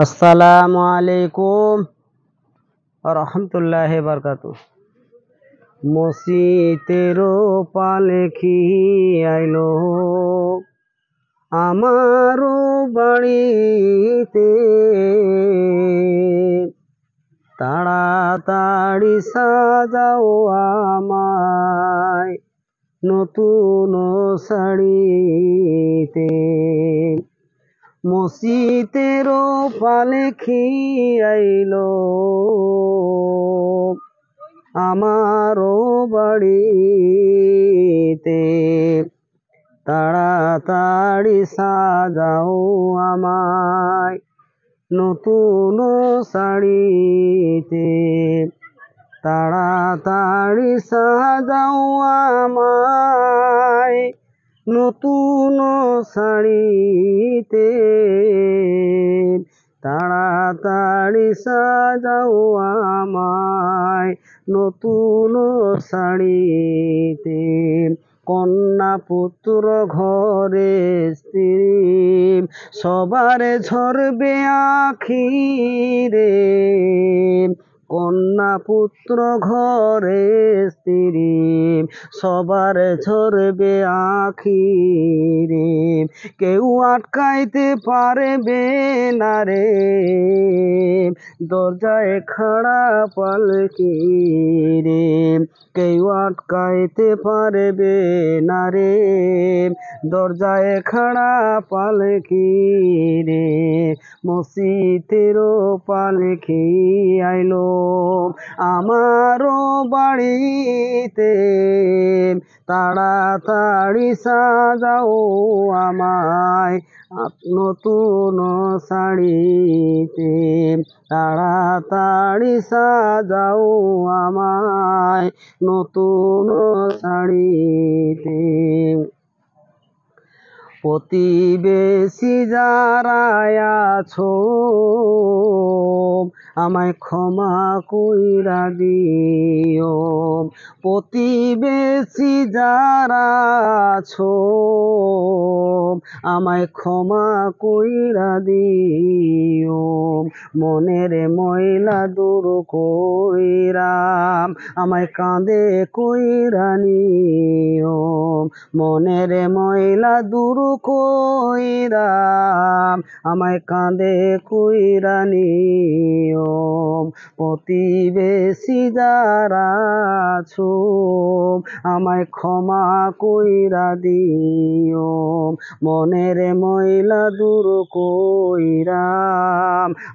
আসসালামু আলাইকুম রহমতুল্লাহ বরকাতু। মসজিদেরও পালকি আইলো আমারও বাড়িতে, তাড়াতাড়ি সাজাও আমায় নতুন শাড়িতে। মসজিদেরও পালকি আইলো আমারও বাড়িতে, তাড়াতাড়ি সাজাও আমায় নতুন শাড়িতে। তাড়াতাড়ি সাজাও আমায় নতুন শাড়িতে, তাড়াতাড়ি সাজাও আমায় নতুন শাড়িতে। কন্যা পুত্র ঘরে স্ত্রী সবার ঝরবে আখি রে। কন্যা পুত্র ঘরে স্ত্রী সবার ঝরবে আখি রে। কেউ আটকাইতে পারবে না রে, দরজায় খাড়া পালকি রে। কেউ আটকাইতে পারবে না রে, দরজায় খাড়া পালকি রে। মসজিদেরও পালকি আইলো আমারও বাড়িতে, তাড়াতাড়ি সাজাও আমায় নতুন শাড়িতে। তাড়াতাড়ি সাজাও আমায় নতুন শাড়িতে। প্রতিবেশী যারা আছো আমায় ক্ষমা কইরা দিও। প্রতিবেশী যারা আছো আমায় ক্ষমা কইরা দিও। মনের ময়লা দূর কইরা আমায় কাঁধে কইরা নিও। মনের ময়লা দূর কইরা আমায় কাঁধে কইরা নিও। প্রতিবেশী যারা আছো আমায় ক্ষমা কইরা দিও। মনের ময়লা দূর কইরা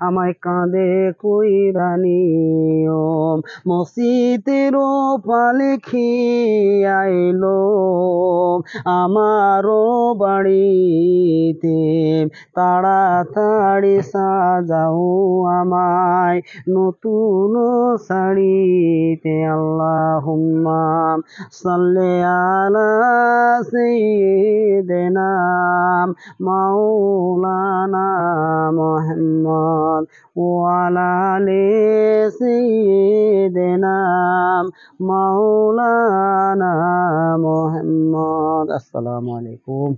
আমায় কাঁধে কইরা নিও। মসজিদেরও পালকি আইলো আমারও বাড়িতে, তাড়াতাড়ি সাজাও আমায় নতুন শাড়িতে। আল্লাহুম্মা সাল্লি আলা সাইয়্যিদিনা মাওলানা মুহাম্মদ ওয়া আলা আলি সাইয়্যিদিনা মাওলানা মুহাম্মদ। আসসালামু আলাইকুম।